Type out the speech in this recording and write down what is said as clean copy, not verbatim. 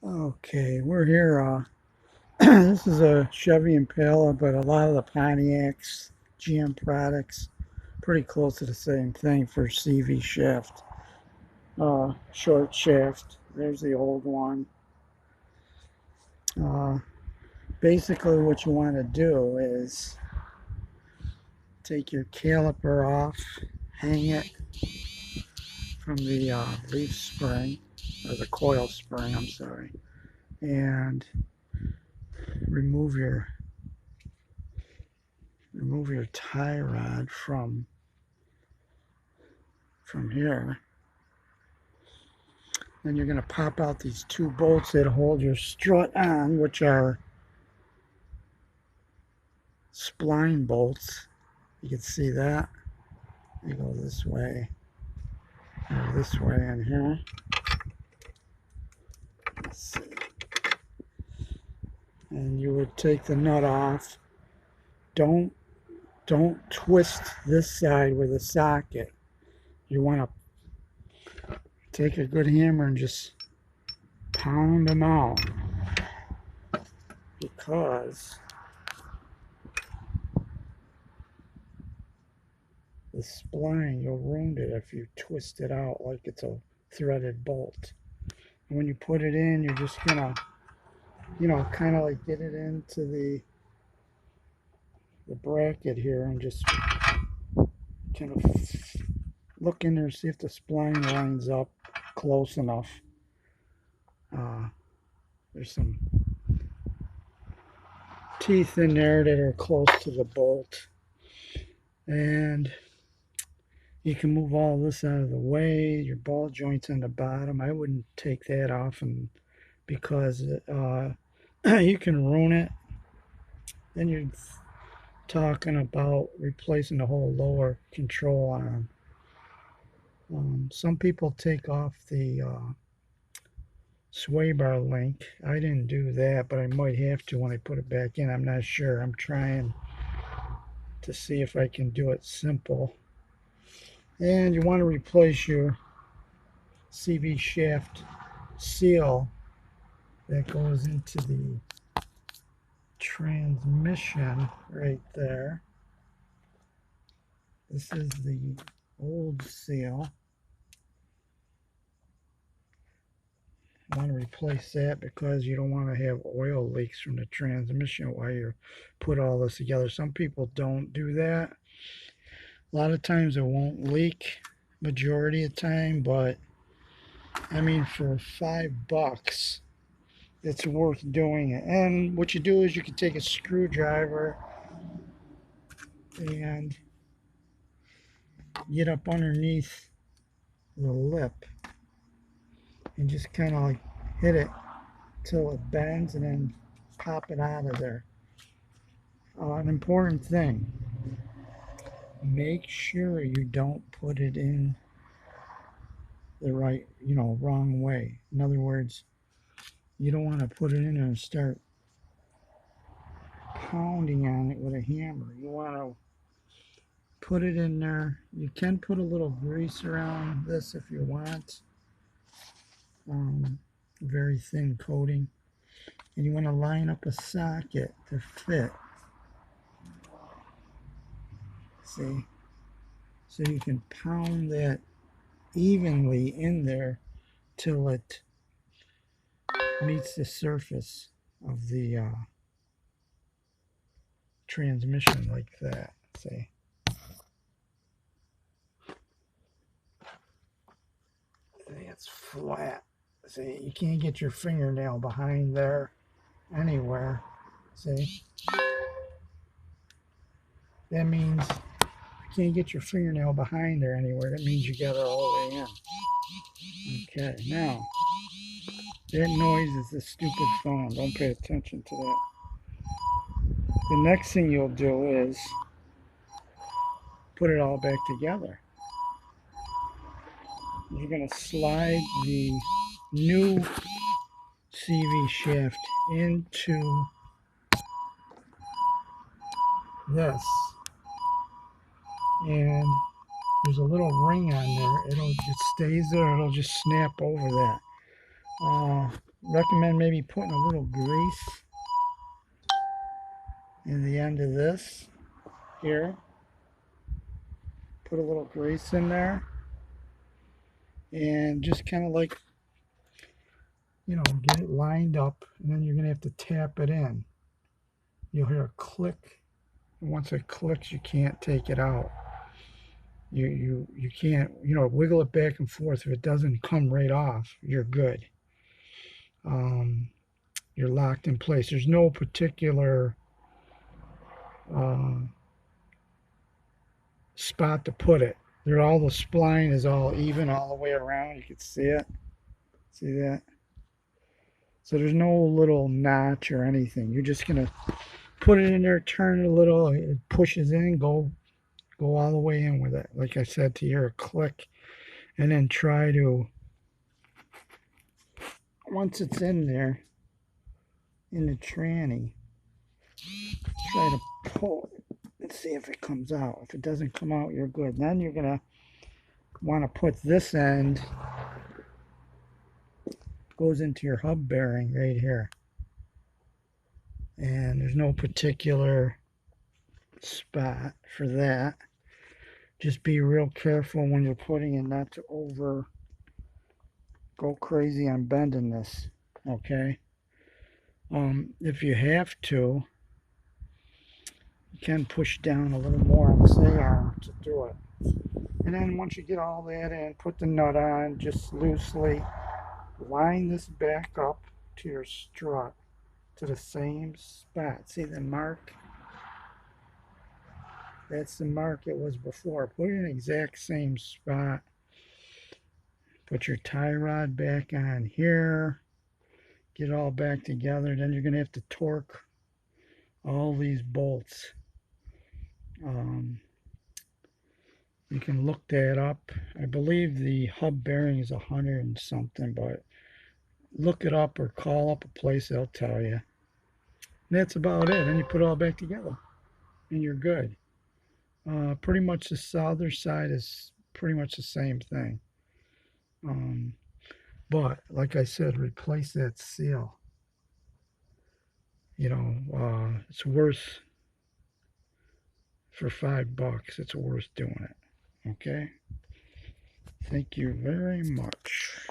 Okay, we're here. This is a Chevy Impala, but a lot of the Pontiacs, GM products, pretty close to the same thing for CV shaft. Short shaft. There's the old one. Uh, Basically, what you want to do is take your caliper off, hang it from the leaf spring, or the coil spring, I'm sorry, and remove your tie rod from here. Then you're going to pop out these two bolts that hold your strut on, which are spline bolts. You can see that. They go this way or this way in here. Let's see. And you would take the nut off. Don't twist this side with a socket. You want to take a good hammer and just pound them out, because the spline, you'll wound it if you twist it out like it's a threaded bolt. And when you put it in, you're just gonna, kind of like get it into the bracket here and just kind of look in there, see if the spline lines up close enough. There's some teeth in there that are close to the bolt, and you can move all this out of the way. Your ball joints on the bottom, I wouldn't take that off, and because you can ruin it. Then you're talking about replacing the whole lower control arm. Some people take off the sway bar link. I didn't do that, but I might have to when I put it back in. I'm not sure. I'm trying to see if I can do it simple. And you want to replace your CV shaft seal that goes into the transmission right there. This is the old seal. I want to replace that because you don't want to have oil leaks from the transmission while you put all this together. Some people don't do that. A lot of times it won't leak, majority of the time, but I mean, for $5, it's worth doing it. And what you do is you can take a screwdriver and get up underneath the lip and just kind of like hit it till it bends and then pop it out of there. An important thing, make sure you don't put it in the right, wrong way. In other words, you don't want to put it in there and start pounding on it with a hammer. You want to put it in there. You can put a little grease around this if you want. Very thin coating. And you want to line up a socket to fit. See? So you can pound that evenly in there till it meets the surface of the transmission like that. See? It's flat. See, you can't get your fingernail behind there anywhere. See? That means you can't get your fingernail behind there anywhere. That means you got it all the way in. Okay, now, that noise is the stupid phone. Don't pay attention to that. The next thing you'll do is put it all back together. You're going to slide the new CV shaft into this, and there's a little ring on there. It stays there. It'll just snap over that. recommend maybe putting a little grease in the end of this here. Put a little grease in there and just kind of like, get it lined up, and then you're going to have to tap it in. You'll hear a click. And once it clicks, you can't take it out. You can't, wiggle it back and forth. If it doesn't come right off, you're good. Um, you're locked in place. There's no particular uh, spot to put it. All the spline is all even all the way around. You can see it. See that? So there's no little notch or anything. You're just gonna put it in there, turn it a little, it pushes in, go all the way in with it. Like I said, to hear a click, and then try to, once it's in there, in the tranny, try to pull it and see if it comes out. If it doesn't come out, you're good. Then you're gonna want to put this end, goes into your hub bearing right here. And there's no particular spot for that. Just be real careful when you're putting it not to go crazy on bending this, okay? If you have to, you can push down a little more on the C-arm to do it. And then once you get all that in, put the nut on, just loosely line this back up to your strut to the same spot. See the mark? That's the mark it was before. Put it in the exact same spot. Put your tie rod back on here. Get it all back together. Then you're going to have to torque all these bolts. You can look that up. I believe the hub bearing is 100 and something, but look it up or call up a place, they'll tell you. And that's about it. Then you put it all back together and you're good. Pretty much the other side is pretty much the same thing. But like I said, replace that seal. It's worth, for $5, it's worth doing it. Okay? Thank you very much.